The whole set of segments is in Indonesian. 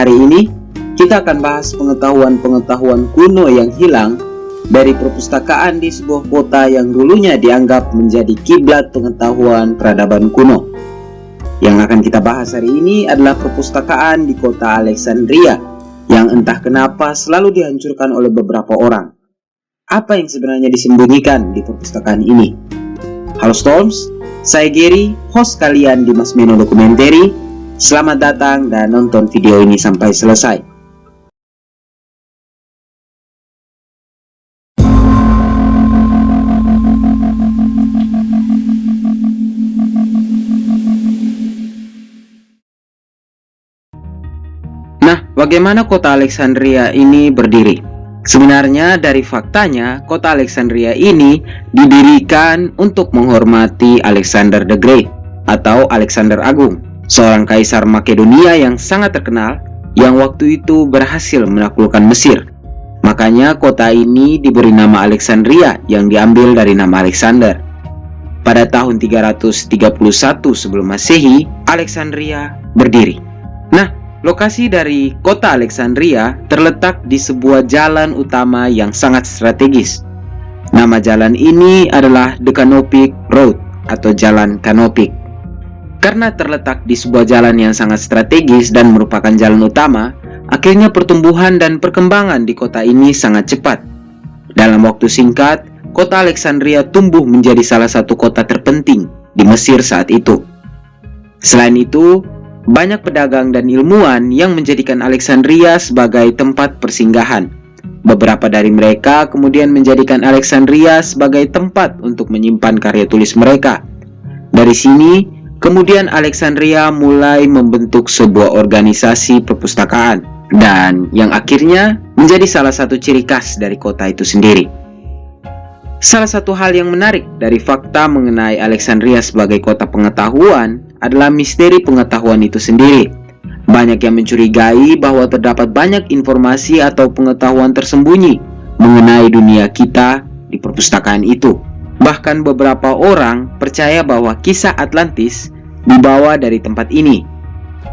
Hari ini kita akan bahas pengetahuan-pengetahuan kuno yang hilang dari perpustakaan di sebuah kota yang dulunya dianggap menjadi kiblat pengetahuan peradaban kuno. Yang akan kita bahas hari ini adalah perpustakaan di kota Alexandria yang entah kenapa selalu dihancurkan oleh beberapa orang. Apa yang sebenarnya disembunyikan di perpustakaan ini? Halo Storms, saya Gary, host kalian di Mas Meno Dokumentari. Selamat datang dan nonton video ini sampai selesai. Nah, bagaimana kota Alexandria ini berdiri? Sebenarnya dari faktanya, kota Alexandria ini didirikan untuk menghormati Alexander the Great atau Alexander Agung, seorang kaisar Makedonia yang sangat terkenal yang waktu itu berhasil menaklukkan Mesir. Makanya kota ini diberi nama Alexandria yang diambil dari nama Alexander. Pada tahun 331 sebelum Masehi, Alexandria berdiri. Nah, lokasi dari kota Alexandria terletak di sebuah jalan utama yang sangat strategis. Nama jalan ini adalah The Canopic Road atau Jalan Kanopik. Karena terletak di sebuah jalan yang sangat strategis dan merupakan jalan utama, akhirnya pertumbuhan dan perkembangan di kota ini sangat cepat. Dalam waktu singkat, kota Alexandria tumbuh menjadi salah satu kota terpenting di Mesir saat itu. Selain itu, banyak pedagang dan ilmuwan yang menjadikan Alexandria sebagai tempat persinggahan. Beberapa dari mereka kemudian menjadikan Alexandria sebagai tempat untuk menyimpan karya tulis mereka. Dari sini, kemudian Alexandria mulai membentuk sebuah organisasi perpustakaan, dan yang akhirnya menjadi salah satu ciri khas dari kota itu sendiri. Salah satu hal yang menarik dari fakta mengenai Alexandria sebagai kota pengetahuan adalah misteri pengetahuan itu sendiri. Banyak yang mencurigai bahwa terdapat banyak informasi atau pengetahuan tersembunyi mengenai dunia kita di perpustakaan itu. Bahkan beberapa orang percaya bahwa kisah Atlantis dibawa dari tempat ini.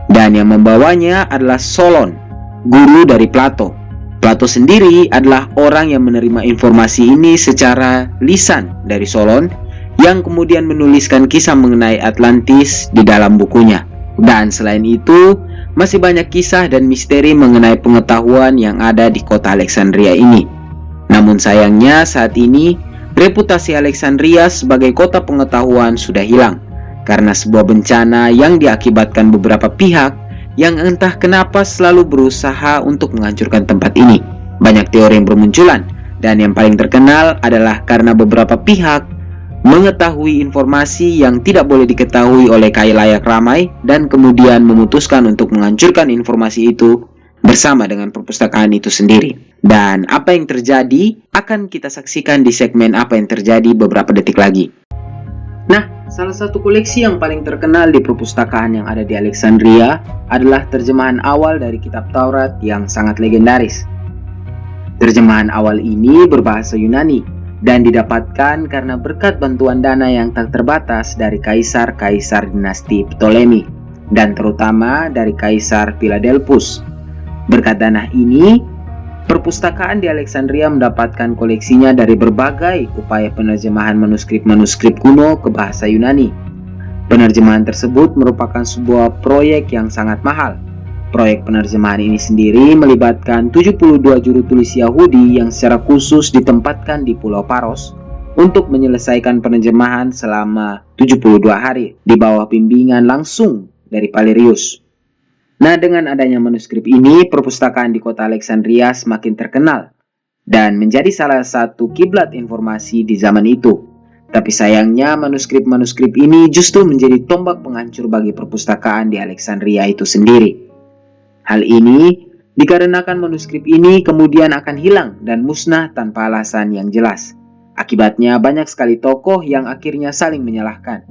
Dan yang membawanya adalah Solon, guru dari Plato. Plato sendiri adalah orang yang menerima informasi ini secara lisan dari Solon, yang kemudian menuliskan kisah mengenai Atlantis di dalam bukunya. Dan selain itu, masih banyak kisah dan misteri mengenai pengetahuan yang ada di kota Alexandria ini. Namun sayangnya saat ini, reputasi Alexandria sebagai kota pengetahuan sudah hilang karena sebuah bencana yang diakibatkan beberapa pihak yang entah kenapa selalu berusaha untuk menghancurkan tempat ini. Banyak teori yang bermunculan, dan yang paling terkenal adalah karena beberapa pihak mengetahui informasi yang tidak boleh diketahui oleh khalayak ramai dan kemudian memutuskan untuk menghancurkan informasi itu bersama dengan perpustakaan itu sendiri. Dan apa yang terjadi akan kita saksikan di segmen apa yang terjadi beberapa detik lagi. Nah, salah satu koleksi yang paling terkenal di perpustakaan yang ada di Alexandria adalah terjemahan awal dari kitab Taurat yang sangat legendaris. Terjemahan awal ini berbahasa Yunani dan didapatkan karena berkat bantuan dana yang tak terbatas dari kaisar-kaisar dinasti Ptolemy dan terutama dari Kaisar Philadelphus. Berkat dana ini, perpustakaan di Alexandria mendapatkan koleksinya dari berbagai upaya penerjemahan manuskrip-manuskrip kuno ke bahasa Yunani. Penerjemahan tersebut merupakan sebuah proyek yang sangat mahal. Proyek penerjemahan ini sendiri melibatkan 72 juru tulis Yahudi yang secara khusus ditempatkan di Pulau Paros untuk menyelesaikan penerjemahan selama 72 hari di bawah bimbingan langsung dari Valerius. Nah, dengan adanya manuskrip ini, perpustakaan di kota Alexandria semakin terkenal dan menjadi salah satu kiblat informasi di zaman itu. Tapi sayangnya manuskrip-manuskrip ini justru menjadi tombak penghancur bagi perpustakaan di Alexandria itu sendiri. Hal ini dikarenakan manuskrip ini kemudian akan hilang dan musnah tanpa alasan yang jelas. Akibatnya banyak sekali tokoh yang akhirnya saling menyalahkan.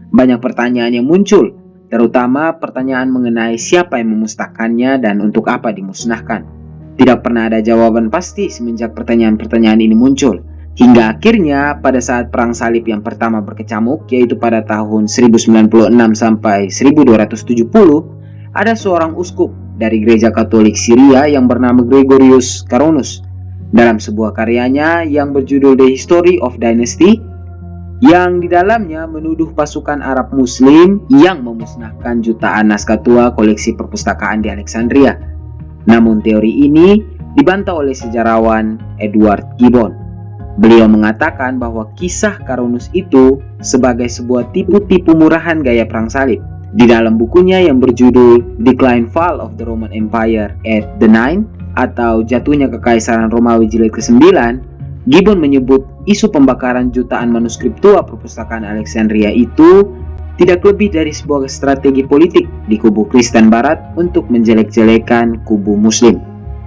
Banyak pertanyaan yang muncul, terutama pertanyaan mengenai siapa yang memusnahkannya dan untuk apa dimusnahkan. Tidak pernah ada jawaban pasti semenjak pertanyaan-pertanyaan ini muncul. Hingga akhirnya pada saat Perang Salib yang pertama berkecamuk, yaitu pada tahun 1096 sampai 1270, ada seorang uskup dari gereja Katolik Syria yang bernama Gregorius Caronus dalam sebuah karyanya yang berjudul The History of Dynasty, yang di dalamnya menuduh pasukan Arab Muslim yang memusnahkan jutaan naskah tua koleksi perpustakaan di Alexandria. Namun teori ini dibantah oleh sejarawan Edward Gibbon. Beliau mengatakan bahwa kisah Caronus itu sebagai sebuah tipu-tipu murahan gaya perang salib. Di dalam bukunya yang berjudul Decline Fall of the Roman Empire at the Nine, atau Jatuhnya Kekaisaran Romawi jilid ke-9, Gibbon menyebut isu pembakaran jutaan manuskrip tua perpustakaan Alexandria itu tidak lebih dari sebuah strategi politik di kubu Kristen Barat untuk menjelek-jelekan kubu Muslim.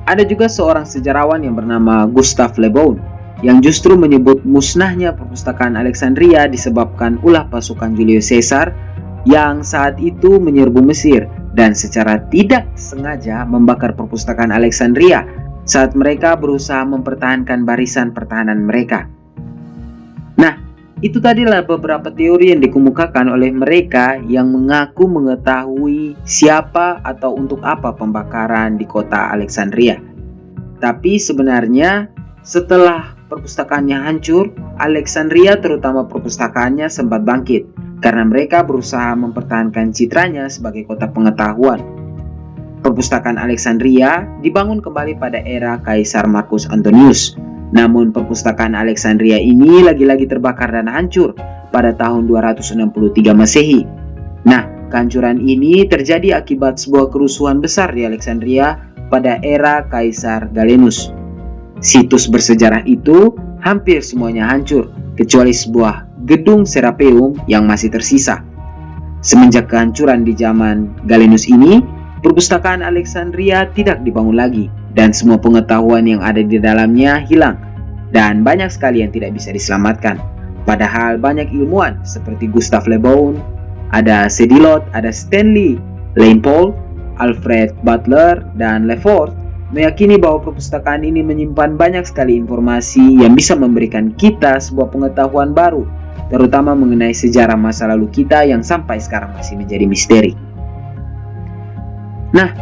Ada juga seorang sejarawan yang bernama Gustave Le Bon yang justru menyebut musnahnya perpustakaan Alexandria disebabkan ulah pasukan Julius Caesar yang saat itu menyerbu Mesir dan secara tidak sengaja membakar perpustakaan Alexandria saat mereka berusaha mempertahankan barisan pertahanan mereka. Nah, itu tadilah beberapa teori yang dikemukakan oleh mereka yang mengaku mengetahui siapa atau untuk apa pembakaran di kota Alexandria. Tapi sebenarnya setelah perpustakaannya hancur, Alexandria terutama perpustakaannya sempat bangkit karena mereka berusaha mempertahankan citranya sebagai kota pengetahuan. Perpustakaan Alexandria dibangun kembali pada era Kaisar Marcus Antonius. Namun perpustakaan Alexandria ini lagi-lagi terbakar dan hancur pada tahun 263 Masehi. Nah, kehancuran ini terjadi akibat sebuah kerusuhan besar di Alexandria pada era Kaisar Galenus. Situs bersejarah itu hampir semuanya hancur, kecuali sebuah gedung Serapeum yang masih tersisa. Semenjak kehancuran di zaman Galenus ini, perpustakaan Alexandria tidak dibangun lagi dan semua pengetahuan yang ada di dalamnya hilang dan banyak sekali yang tidak bisa diselamatkan. Padahal banyak ilmuwan seperti Gustave Le Bon, ada Sedilot, ada Stanley Lane-Poole, Alfred Butler, dan Lefort meyakini bahwa perpustakaan ini menyimpan banyak sekali informasi yang bisa memberikan kita sebuah pengetahuan baru, terutama mengenai sejarah masa lalu kita yang sampai sekarang masih menjadi misteri. Nah,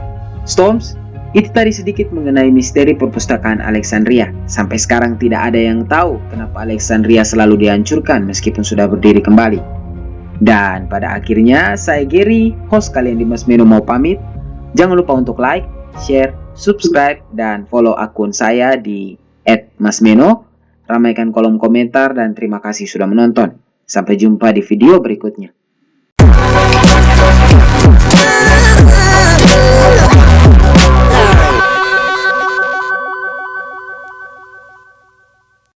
Storms, itu tadi sedikit mengenai misteri perpustakaan Alexandria. Sampai sekarang tidak ada yang tahu kenapa Alexandria selalu dihancurkan meskipun sudah berdiri kembali. Dan pada akhirnya, saya Gary, host kalian di Mas Meno mau pamit. Jangan lupa untuk like, share, subscribe, dan follow akun saya di @masmeno. Ramaikan kolom komentar dan terima kasih sudah menonton. Sampai jumpa di video berikutnya.